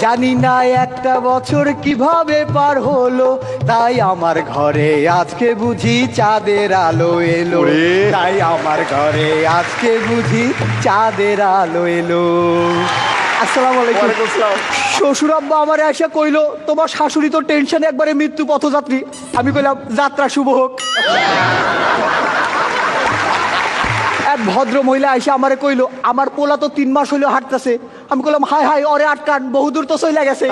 জানি না একটা বছর কিভাবে পার হলো, তাই আমার ঘরে আজকে বুঝি চাঁদের আলো এলো। তাই আমার ঘরে আজকে বুঝি চাঁদের আলো এলো। আসসালামু আলাইকুম। শ্বশুর আব্বা আমার এসে কইলো, তোমার শাশুড়ি তো টেনশনে একবারে মৃত্যু পথযাত্রী। আমি কইলাম যাত্রা শুভ হোক। এক ভদ্র মহিলা এসে আমারে কইলো, আমার পোলা তো 3 মাস হইলো হাঁটতেছে। আমি কইলাম হাই হাই, ওরে আটকান, বহুদূর তো চলে গেছে।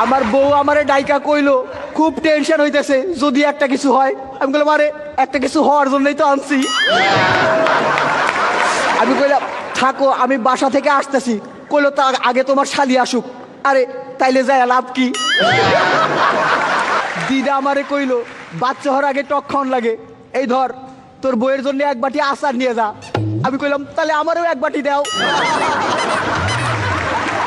আমার বউ আমারে ডাইকা কইলো, খুব টেনশন হইতেছে, যদি একটা কিছু হয়। আমি কইলাম আরে একটা কিছু হওয়ার জন্যই তো আনছি। আমি কইলাম থাকো, আমি বাসা থেকে আসতেছি। কইলো তা আগে তোমার শালি আসুক। আরে তাইলে যায় লাভ কি? দিদা আমারে কইলো, বাচ্চা হওয়ার আগে টক খাওয়ান লাগে, এই ধর তোর বইয়ের জন্য এক বাটি আচার নিয়ে যা। আমি কইলাম তাহলে আমারও এক বাটি দাও।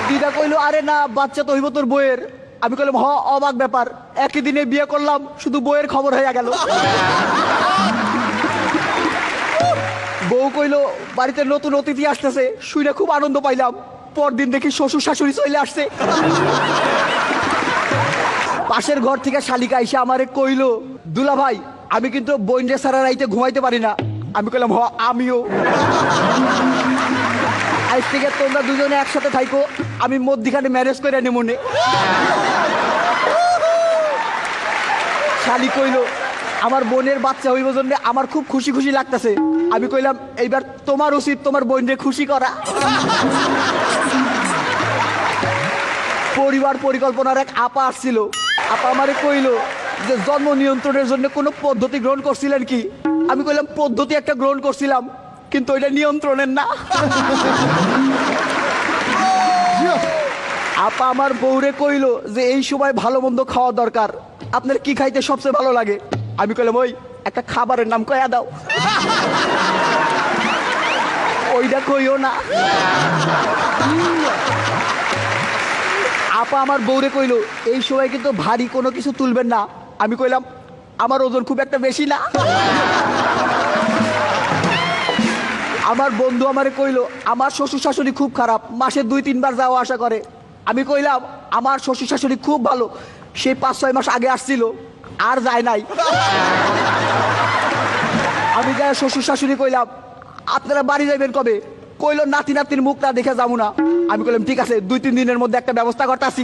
দিদা কইলো আরে না, বাচ্চা তো হইব তোর বইয়ের। আমি কইলাম হ, অবাক ব্যাপার, একই দিনে বিয়ে করলাম, শুধু বইয়ের খবর হয়ে গেল। বউ কইলো বাড়িতে নতুন অতিথি আসতেছে, শুনে খুব আনন্দ পাইলাম। পরদিন দেখি শ্বশুর শাশুড়ি চলে আসছে। পাশের ঘর থেকে শালিকা এসে আমারে কইলো, দুলা ভাই আমি কিন্তু বইনরে সারা রাইতে ঘুমাইতে পারি না। আমি কইলাম হ, আমিও। আজ থেকে তোমরা দুজনে একসাথে থাইকো, আমি মধ্যিখানে ম্যারেজ করে আনি মনে। শালি কইলো আমার বোনের বাচ্চা হইব জন্য আমার খুব খুশি খুশি লাগতেছে। আমি কইলাম এইবার তোমার উচিত তোমার বোনরে খুশি করা। পরিবার পরিকল্পনার এক আপা আসছিল। আপা আমারে কইলো যে জন্ম নিয়ন্ত্রণের জন্য কোনো পদ্ধতি গ্রহণ করছিলেন কি? আমি কইলাম পদ্ধতি একটা গ্রহণ করছিলাম, কিন্তু ওইটা নিয়ন্ত্রণের না। আপা আমার বউরে কইলো যে এই সময় ভালো মন্দ খাওয়া দরকার, আপনার কি খাইতে সবচেয়ে ভালো লাগে? আমি কইলাম ওই একটা খাবারের নাম কয়া দাও। ওইটা কইও না। আপা আমার বউরে কইলো এই সময় কিন্তু ভারী কোনো কিছু তুলবেন না। আমি কইলাম আমার ওজন খুব একটা বেশি না। আমার বন্ধু আমারে কইলো আমার শ্বশুর শাশুড়ি খুব খারাপ, মাসে 2-3 বার যাওয়া আসা করে। আমি কইলাম আমার শ্বশুর শাশুড়ি খুব ভালো, সেই 5-6 মাস আগে আসছিল, আর যায় নাই। আমি যাই শ্বশুর শাশুড়ি কইলাম আপনারা বাড়ি যাইবেন কবে? কইলো নাতি নাতির মুখ না দেখে যাবো না। আমি কইলাম ঠিক আছে, 2-3 দিনের মধ্যে একটা ব্যবস্থা করতেছি।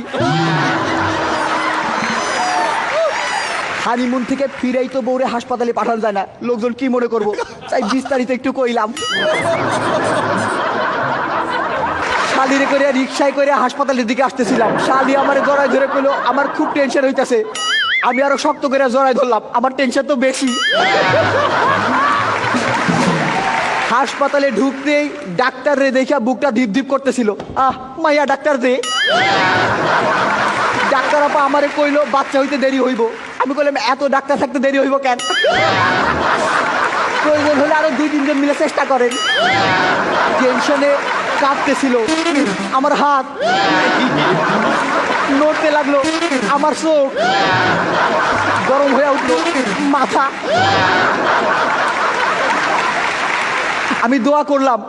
হানিমুন থেকে ফিরেই তো বউরে হাসপাতালে পাঠানো যায় না, লোকজন কি মনে করবো, তাই বিস্তারিত একটু কইলাম। শালিরে করে রিক্সায় করে হাসপাতালের দিকে আসতেছিলাম। শালি আমার জড়াই ধরে কইলো আমার খুব টেনশন হইতেছে। আমি আরো শক্ত করে জড়াই ধরলাম, আমার টেনশন তো বেশি। হাসপাতালে ঢুকতেই ডাক্তার রে দেখা বুকটা ধিপ ধিপ করতেছিল। আহ মাইয়া ডাক্তার রে। ডাক্তার আপা আমারে কইলো বাচ্চা হইতে দেরি হইব। আমি কইলাম এত ডাক্তার থাকতে দেরি হইব কেন? প্রয়োজন হলে আরো 2-3 জন মিলে চেষ্টা করেন। টেনশনে কাঁপতেছিল আমার হাত, নড়তে লাগলো আমার চোখ, গরম হয়ে উঠলো মাথা। আমি দোয়া করলাম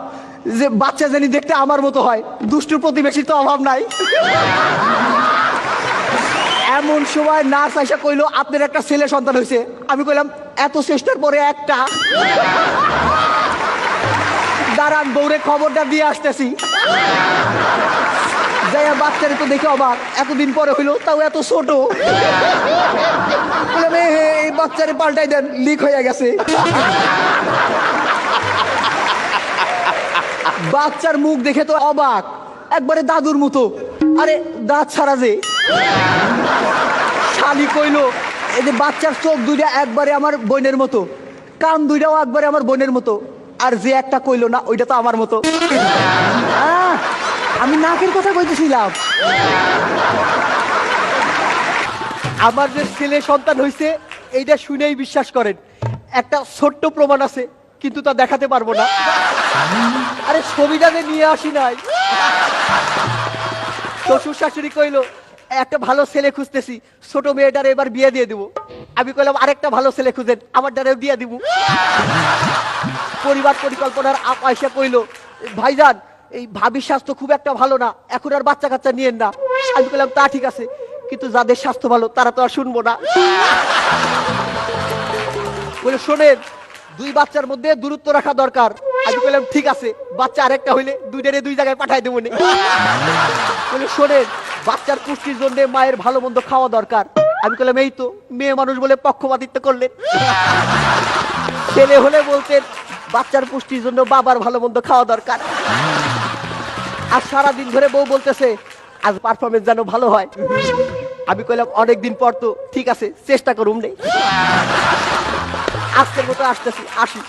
যে বাচ্চা জানি দেখতে আমার মতো হয়, দুষ্টু প্রতিবেশীর তো অভাব নাই। এমন সময় নার্স আইসা কইলো আপনার একটা ছেলে সন্তান হয়েছে। আমি কইলাম এত চেষ্টার পরে একটা? দাঁড়ান বউরে খবরটা দিয়ে আসতেছি। যাইয়া বাচ্চারে তো দেখে অবাক, এতদিন পরে হইলো তাও এত ছোট। এই বাচ্চারে পাল্টাই দেন, লিক হয়ে গেছে। বাচ্চার মুখ দেখে তো অবাক, একবারে দাদুর মতো। আরে দাঁত ছাড়া যে। শালি কইলো এই যে বাচ্চার চোখ দুইটা একবারে আমার বোনের মতো, কান দুইটাও একবারে আমার বোনের মতো, আর যে একটা কইলো না ওইটা তো আমার মতো। আমি নাকের কথা কইতেছিলাম। আমার যে ছেলে সন্তান হয়েছে এইটা শুনেই বিশ্বাস করেন। একটা ছোট্ট প্রমাণ আছে, কিন্তু তা দেখাতে পারবো না। আরে ছবিটা যে নিয়ে আসি নাই। শ্বশুর শাশুড়ি কইলো একটা ভালো ছেলে খুঁজতেছি, ছোট মেয়েটার এবার বিয়ে দিয়ে দিব। আমি কইলাম আরেকটা ভালো ছেলে খুঁজেন, আমার দ্বারাও দিয়ে দিব। পরিবার পরিকল্পনার আয়সা কইলো ভাইজান এই ভাবির স্বাস্থ্য খুব একটা ভালো না, এখন আর বাচ্চা কাচ্চা নিয়েন না। আমি বললাম তা ঠিক আছে, কিন্তু যাদের স্বাস্থ্য ভালো তারা তো আর শুনবো না। বলে শোনেন, 2 বাচ্চার মধ্যে দূরত্ব রাখা দরকার। আমি বললাম ঠিক আছে, বাচ্চা আরেকটা হইলে 2টারে 2 জায়গায় পাঠাই দেবো। বলে শোনেন, বাচ্চার পুষ্টির জন্য মায়ের ভালো মন্দ খাওয়া দরকার। আমি বললাম এই তো, মেয়ে মানুষ বলে পক্ষপাতিত্ব করলেন। ছেলে হলে বলতেন বাচ্চার পুষ্টির জন্য বাবার ভালো মন্দ খাওয়া দরকার। আর সারাদিন ধরে বউ বলতেছে আজ পারফরমেন্স যেন ভালো হয়। আমি কইলাম অনেকদিন পর তো, ঠিক আছে চেষ্টা করুম নেই, আজকের মতো আসতেছি, আসি।